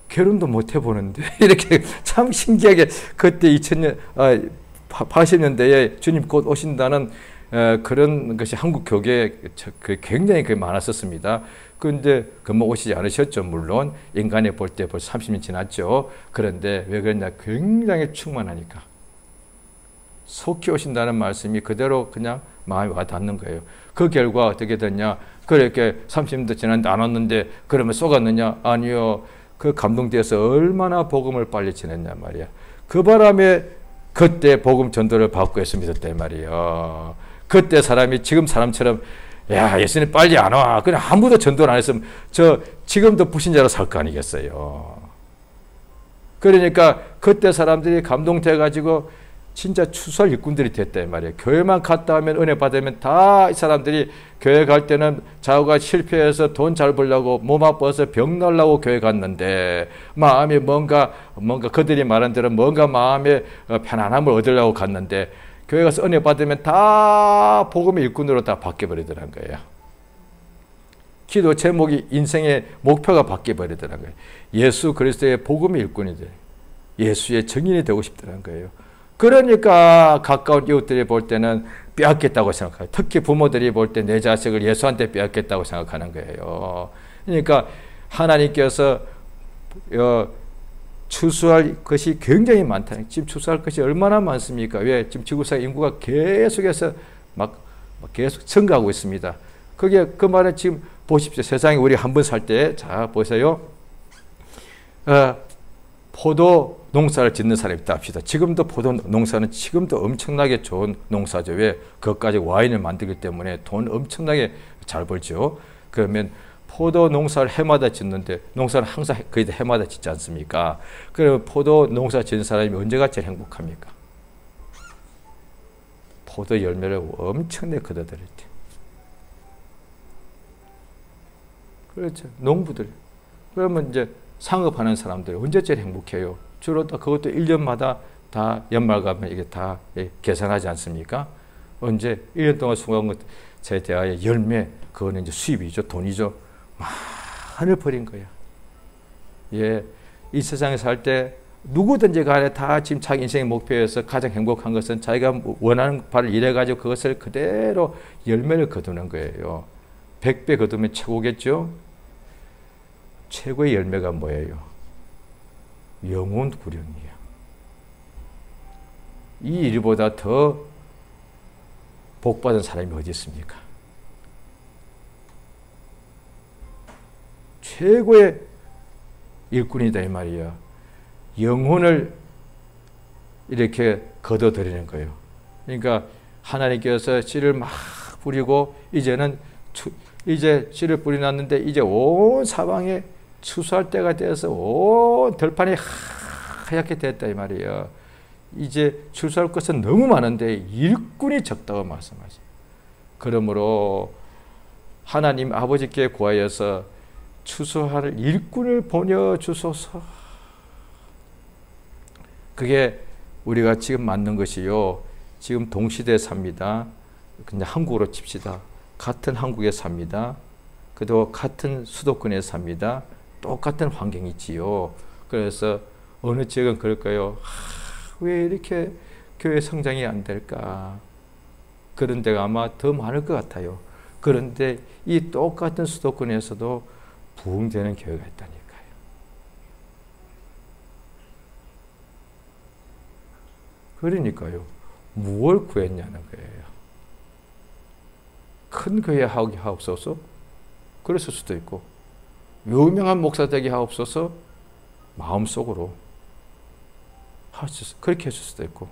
결혼도 못 해보는데 이렇게 참 신기하게 그때 2000년 80년대에 주님 곧 오신다는 그런 것이 한국 교계에 굉장히 많았었습니다. 그런데 금방 오시지 않으셨죠. 물론 인간에 볼 때 벌써 30년 지났죠. 그런데 왜 그러냐? 굉장히 충만하니까. 속히 오신다는 말씀이 그대로 그냥 마음에 와 닿는 거예요. 그 결과 어떻게 됐냐? 그렇게 30년도 지났는데 안 왔는데 그러면 쏘갔느냐? 아니요. 그 감동되어서 얼마나 복음을 빨리 전했냐 말이야. 그 바람에 그때 복음 전도를 받고 예수 믿었다 말이에요. 그때 사람이 지금 사람처럼 야 예수님 빨리 안 와. 그냥 아무도 전도를 안 했으면 저 지금도 불신자로 살 거 아니겠어요. 그러니까 그때 사람들이 감동돼 가지고 진짜 추수할 일꾼들이 됐다 말이에요. 교회만 갔다 하면 은혜 받으면 다 이 사람들이 교회 갈 때는 자기가 실패해서 돈 잘 벌려고 몸 아파서 병 날라고 교회 갔는데 마음이 뭔가 그들이 말한 대로 뭔가 마음에 편안함을 얻으려고 갔는데 교회 가서 은혜 받으면 다 복음의 일꾼으로 다 바뀌어버리더란 거예요. 기도 제목이 인생의 목표가 바뀌어버리더란 거예요. 예수 그리스도의 복음의 일꾼이 돼. 예수의 증인이 되고 싶더란 거예요. 그러니까 가까운 이웃들이 볼 때는 빼앗겠다고 생각해요. 특히 부모들이 볼 때 내 자식을 예수한테 빼앗겠다고 생각하는 거예요. 그러니까 하나님께서 추수할 것이 굉장히 많다. 지금 추수할 것이 얼마나 많습니까? 왜? 지금 지구상 인구가 계속해서 계속 증가하고 있습니다. 그 말은 지금 보십시오. 세상에 우리 한 번 살 때, 자, 보세요. 포도 농사를 짓는 사람이 있다 합시다. 지금도 포도 농사는 지금도 엄청나게 좋은 농사죠. 왜? 그것까지 와인을 만들기 때문에 돈 엄청나게 잘 벌죠. 그러면 포도 농사를 해마다 짓는데 농사는 항상 거의 다 해마다 짓지 않습니까? 그러면 포도 농사 짓는 사람이 언제가 제일 행복합니까? 포도 열매를 엄청나게 거둬들일 때. 그렇죠. 농부들. 그러면 이제 상업하는 사람들 언제 제일 행복해요? 주로 다 그것도 1년마다 다 연말 가면 이게 다 계산하지 않습니까? 언제 1년 동안 수고한 것에 대하여 열매, 그거는 이제 수입이죠. 돈이죠. 많이 버린 거야. 예. 이 세상에 살 때 누구든지 간에 다 지금 자기 인생의 목표에서 가장 행복한 것은 자기가 원하는 바를 일해가지고 그것을 그대로 열매를 거두는 거예요. 100배 거두면 최고겠죠? 최고의 열매가 뭐예요? 영혼 구령이에요. 이 일보다 더 복받은 사람이 어디 있습니까? 최고의 일꾼이다 이 말이에요. 영혼을 이렇게 거둬들이는 거예요. 그러니까 하나님께서 씨를 막 뿌리고 이제 씨를 뿌려놨는데 이제 온 사방에 추수할 때가 돼서 온 들판이 하얗게 됐다 이 말이에요. 이제 추수할 것은 너무 많은데 일꾼이 적다고 말씀하죠. 그러므로 하나님 아버지께 구하여서 추수할 일꾼을 보내주소서. 그게 우리가 지금 맞는 것이요. 지금 동시대에 삽니다. 그냥 한국으로 칩시다. 같은 한국에 삽니다. 그래도 같은 수도권에 삽니다. 똑같은 환경이 있지요. 그래서 어느 지역은 그럴까요? 왜 이렇게 교회 성장이 안 될까? 그런 데가 아마 더 많을 것 같아요. 그런데 이 똑같은 수도권에서도 부흥되는 교회가 있다니까요. 그러니까요. 무엇을 구했냐는 거예요. 큰 교회 하게 하옵소서. 그랬을 수도 있고 유명한 목사 되게 하옵소서. 마음속으로 그렇게 했을 수도 있고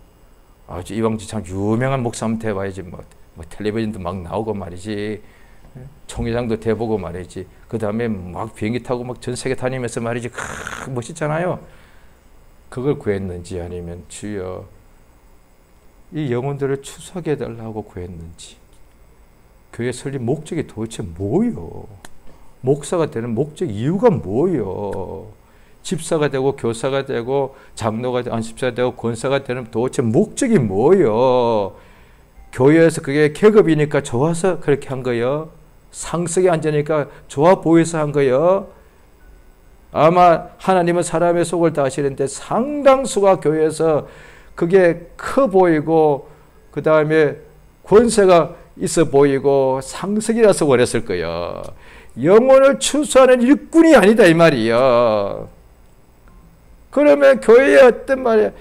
아주 이왕지 참 유명한 목사한테 해봐야지 뭐 텔레비전도 막 나오고 말이지 총회장도 돼보고 말이지 그 다음에 막 비행기 타고 막 전 세계 다니면서 말이지 멋있잖아요. 그걸 구했는지 아니면 주여 이 영혼들을 추수하게 해달라고 구했는지 교회 설립 목적이 도대체 뭐요? 목사가 되는 목적 이유가 뭐요? 집사가 되고 교사가 되고 장로가 되고 안식사가 되고 권사가 되는 도대체 목적이 뭐요? 교회에서 그게 계급이니까 좋아서 그렇게 한 거요? 상석에 앉으니까 좋아 보여서 한 거요? 아마 하나님은 사람의 속을 다 아시는데 상당수가 교회에서 그게 커 보이고 그 다음에 권세가 있어 보이고 상석이라서 원했을 거예요. 영혼을 추수하는 일꾼이 아니다 이 말이에요. 그러면 교회에 어떤 말이야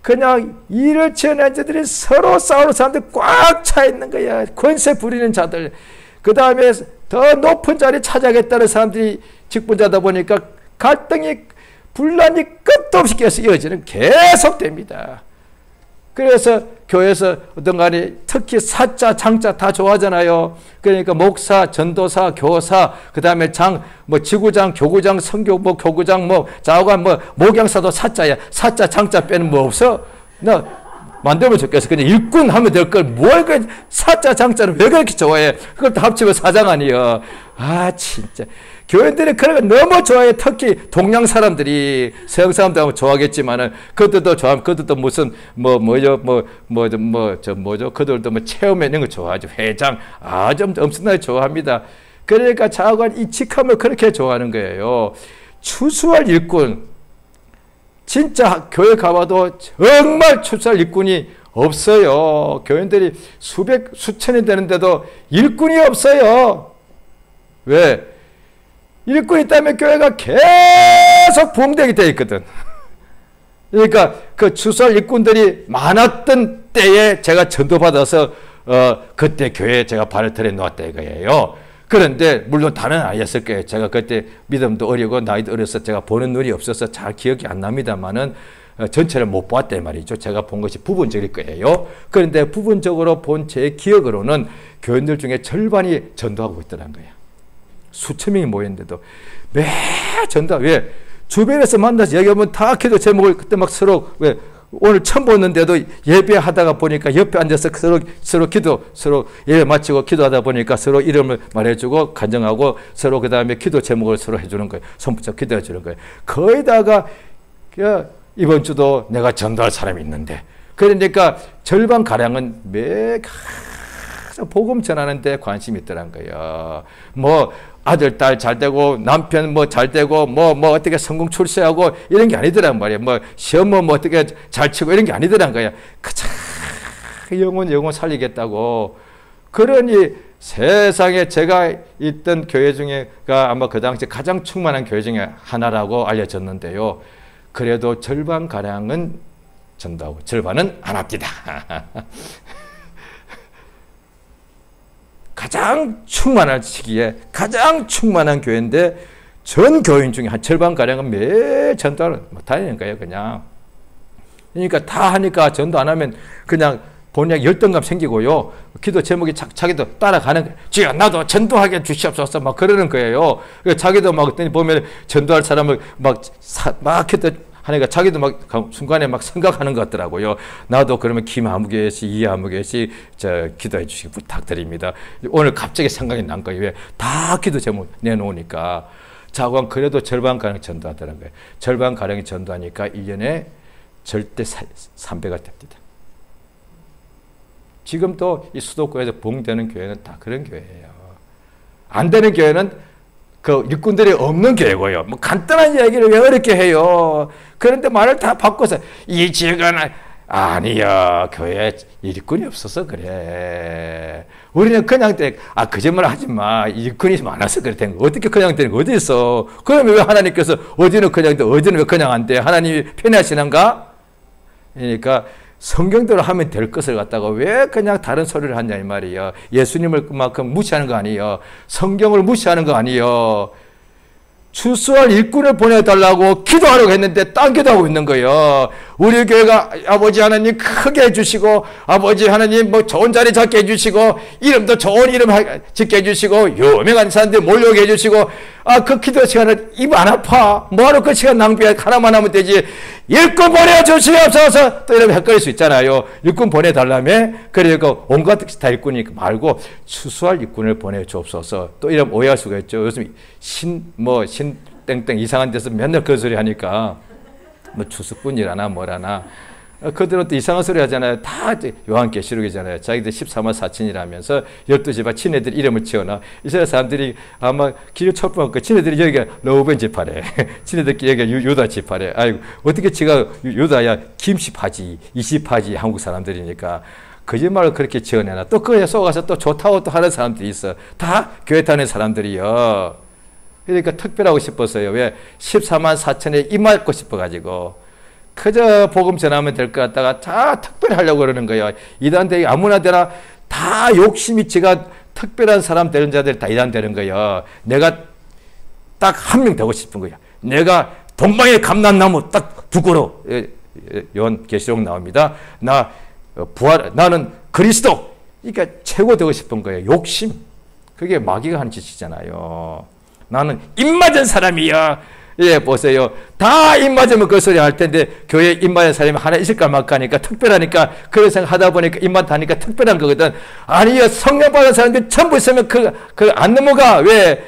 그냥 일을 지어낸 자들이 서로 싸우는 사람들이 꽉 차 있는 거야. 권세 부리는 자들. 그 다음에 더 높은 자리 찾아가겠다는 사람들이 직분자다 보니까 갈등이, 분란이 끝도 없이 계속 이어지는, 계속됩니다. 그래서 교회에서 어떤 간에 특히 사자, 장자 다 좋아하잖아요. 그러니까 목사, 전도사, 교사, 그 다음에 지구장, 교구장, 선교부, 교구장, 자관, 목양사도 사자야. 사자, 장자 빼는 뭐 없어? 나 만들면 좋겠어. 그냥 일꾼 하면 될 걸 뭘 그 사자, 장자를 왜 그렇게 좋아해? 그걸 다 합치면 사장 아니야. 아, 진짜. 교인들이 그런 거 너무 좋아해. 특히 동양 사람들이, 서양 사람들하고 좋아하겠지만은, 그들도 좋아하면, 그들도 무슨, 그들도 체험 이런 거 좋아하죠. 회장. 좀 엄청나게 좋아합니다. 그러니까 자관 이 직함을 그렇게 좋아하는 거예요. 추수할 일꾼. 진짜 교회 가봐도 정말 추수할 일꾼이 없어요. 교인들이 수천이 되는데도 일꾼이 없어요. 왜? 일꾼이 있다면 교회가 계속 부흥되게 되어 있거든. 그러니까 그 추수할 일꾼들이 많았던 때에 제가 전도받아서 그때 교회에 제가 발을 들여 놓았다 이거예요. 그런데 물론 다는 아니었을 거예요. 제가 그때 믿음도 어리고 나이도 어려서 제가 보는 눈이 없어서 잘 기억이 안 납니다만은 전체를 못 봤단 말이죠. 제가 본 것이 부분적일 거예요. 그런데 부분적으로 본 제 기억으로는 교인들 중에 절반이 전도하고 있더란 거예요. 수천 명이 모였는데도 매 전도, 왜? 주변에서 만나서 얘기하면 다 기도 제목을 그때 막 서로, 왜? 오늘 처음 보는데도 예배하다가 보니까 옆에 앉아서 서로 예배 마치고 기도하다 보니까 서로 이름을 말해주고 간증하고 서로 그 다음에 기도 제목을 서로 해주는 거예요. 손붙여 기도해 주는 거예요. 거기다가 이번 주도 내가 전도할 사람이 있는데, 그러니까 절반 가량은 복음 전하는 데 관심이 있더란 거예요. 아들, 딸 잘 되고, 남편 잘 되고, 어떻게 성공 출세하고, 이런 게 아니더란 말이에요. 시험 어떻게 잘 치고, 이런 게 아니더란 거예요. 영혼 살리겠다고. 그러니 세상에 제가 있던 교회 중에가 아마 그 당시 가장 충만한 교회 중에 하나라고 알려졌는데요. 그래도 절반가량은 전도하고, 절반은 안 합니다. 가장 충만한 시기에 가장 충만한 교회인데 전 교인 중에 한 절반가량은 매일 전도를 못 하는 거예요. 그냥. 그러니까 다 하니까 전도 안 하면 그냥 본인에게 열등감 생기고요. 기도 제목이 자기도 따라가는 거예요. 주여 나도 전도하게 주시옵소서 막 그러는 거예요. 자기도 막 보면 전도할 사람을 막 하니까 자기도 막 순간에 막 생각하는 것 같더라고요. 나도 그러면 김아무개씨, 이아무개씨 기도해 주시기 부탁드립니다. 오늘 갑자기 생각이 난 거예요. 왜? 다 기도 제목 내놓으니까. 자관 그래도 절반가량 전도하더라는 거예요. 절반가량이 전도하니까 1년에 절대 3배가 됩니다. 지금도 이 수도권에서 부흥되는 교회는 다 그런 교회예요. 안 되는 교회는 그 일꾼들이 없는 교회고요. 간단한 얘기를 왜 어렵게 해요. 그런데 말을 다 바꿔서 이 지역은 아니야. 교회에 일꾼이 없어서 그래. 우리는 그냥 거짓말 하지 마. 일꾼이 많아서 그래. 어떻게 그냥 되는 거 어디 있어? 그러면 왜 하나님께서 어디는 그냥 돼, 어디는 왜 그냥 안 돼? 하나님이 편애하시는가? 그러니까 성경대로 하면 될 것을 갖다가 왜 그냥 다른 소리를 하냐 이 말이에요. 예수님을 그만큼 무시하는 거 아니에요. 성경을 무시하는 거 아니에요. 추수할 일꾼을 보내달라고 기도하려고 했는데 딴 기도하고 있는 거예요. 우리 교회가 아버지 하나님 크게 해주시고, 아버지 하나님 좋은 자리 잡게 해주시고, 이름도 좋은 이름 짓게 해주시고, 유명한 사람들 몰려오게 해주시고, 그 기도 시간을 입 안 아파. 뭐하러 그 시간 낭비해. 하나만 하면 되지. 일꾼 보내주시옵소서. 또 이러면 헷갈릴 수 있잖아요. 일꾼 보내달라며. 그러니까 온갖 다 일꾼이 말고 추수할 일꾼을 보내주옵소서. 또 이러면 오해할 수가 있죠. 요즘 땡땡 이상한 데서 맨날 그 소리 하니까 추수꾼이라나 뭐라나 그들은 또 이상한 소리 하잖아요. 다 요한계시록이잖아요. 자기들 13만 4천이라면서 12지파 친애들 이름을 지어놔. 이스라엘 사람들이 아마 기를 첩보한 거 친애들이 여기가 러우벤 지파래. 친애들끼리 여기가 유다 지파래. 아이고 어떻게 지가 유다야 김씨파지 이씨파지 한국 사람들이니까 거짓말을 그렇게 지어내나. 또 그에 속아서 또 좋다고 또 하는 사람들이 있어. 다 교회 다니는 사람들이요. 그러니까 특별하고 싶었어요. 왜? 14만 4천에 임하고 싶어가지고. 그저 복음 전하면 될 것 같다가 다 특별히 하려고 그러는 거예요. 이단들이 아무나 되나 다 욕심이 지가 특별한 사람 되는 자들 다 이단되는 거예요. 내가 딱 한 명 되고 싶은 거예요. 내가 동방의 감람나무 딱 두 그루. 요한계시록 나옵니다. 나는 그리스도. 그러니까 최고 되고 싶은 거예요. 욕심. 그게 마귀가 하는 짓이잖아요. 나는 입맞은 사람이야. 예, 보세요. 다 입맞으면 그 소리 할 텐데 교회에 입맞은 사람이 하나 있을까 말까 하니까 특별하니까 그런 생각 하다 보니까 입맞다니까 특별한 거거든. 아니요. 성령 받은 사람들 전부 있으면 그 안 넘어가. 왜?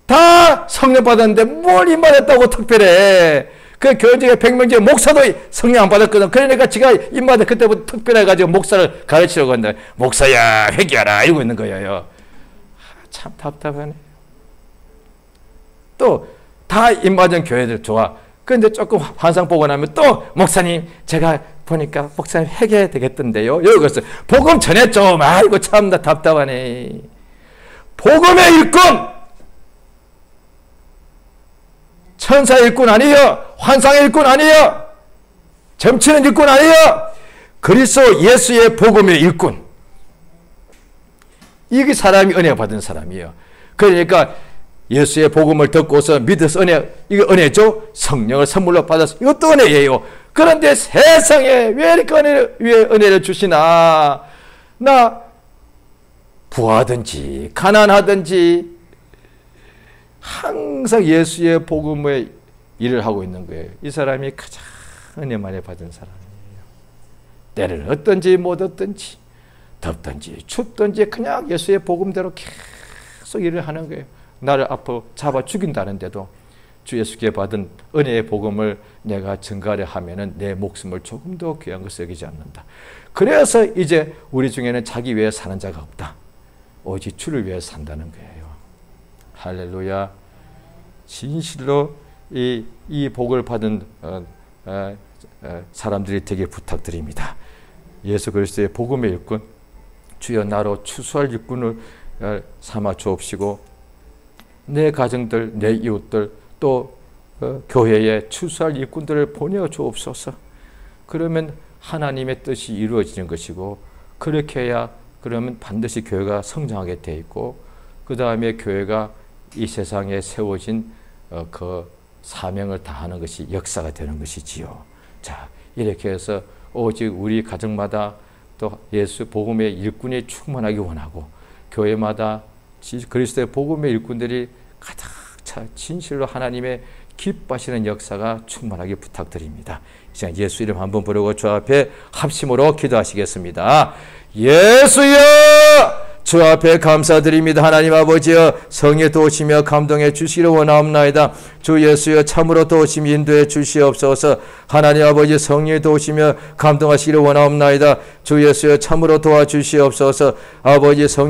다 성령 받았는데 뭘 입맞았다고 특별해. 그 교회 중에 100명 중에 목사도 성령 안 받았거든. 그러니까 지가 입맞아 그때부터 특별해가지고 목사를 가르치려고 한다. 목사야 회개하라 이러고 있는 거예요. 참 답답하네. 또 다 입맞은 교회들 좋아. 그런데 조금 환상 보고 나면 또 목사님 제가 보니까 목사님 회개해야 되겠던데요. 여기서 복음 전에 좀 아이고 참 답답하네. 복음의 일꾼 천사 일꾼 아니에요. 환상의 일꾼 아니에요. 점치는 일꾼 아니에요. 그리스도 예수의 복음의 일꾼. 이게 사람이 은혜 받은 사람이에요. 그러니까 예수의 복음을 듣고서 믿어서 이거 은혜죠? 성령을 선물로 받아서 이것도 은혜예요. 그런데 세상에 왜 이렇게 은혜를 주시나? 나 부하든지 가난하든지 항상 예수의 복음의 일을 하고 있는 거예요. 이 사람이 가장 은혜 많이 받은 사람이에요. 때를 얻든지 못 얻든지 덥든지 춥든지 그냥 예수의 복음대로 계속 일을 하는 거예요. 나를 앞으로 잡아 죽인다는데도 주 예수께 받은 은혜의 복음을 내가 증가를 하면은 내 목숨을 조금 더 귀한 것을 여기지 않는다. 그래서 이제 우리 중에는 자기 위해 사는 자가 없다. 오직 주를 위해 산다는 거예요. 할렐루야. 진실로 이 복을 받은 사람들이 되게 부탁드립니다. 예수 그리스도의 복음의 일꾼, 주여 나로 추수할 일꾼을 삼아 주옵시고 내 가정들, 내 이웃들 또 교회에 추수할 일꾼들을 보내어 주옵소서. 그러면 하나님의 뜻이 이루어지는 것이고 그렇게 해야 그러면 반드시 교회가 성장하게 돼 있고 그 다음에 교회가 이 세상에 세워진 그 사명을 다하는 것이 역사가 되는 것이지요. 자, 이렇게 해서 오직 우리 가정마다 또 예수 복음의 일꾼이 충만하기 원하고 교회마다 그리스도의 복음의 일꾼들이 가득 차 진실로 하나님의 기뻐하시는 역사가 충만하게 부탁드립니다. 이제 예수 이름 한번 부르고 주 앞에 합심으로 기도하시겠습니다. 예수여! 주 앞에 감사드립니다. 하나님 아버지여 성에 도우시며 감동해 주시기를 원하옵나이다. 주 예수여 참으로 도우시며 인도해 주시옵소서. 하나님 아버지 성에 도우시며 감동하시기를 원하옵나이다. 주 예수여 참으로 도와주시옵소서. 아버지 성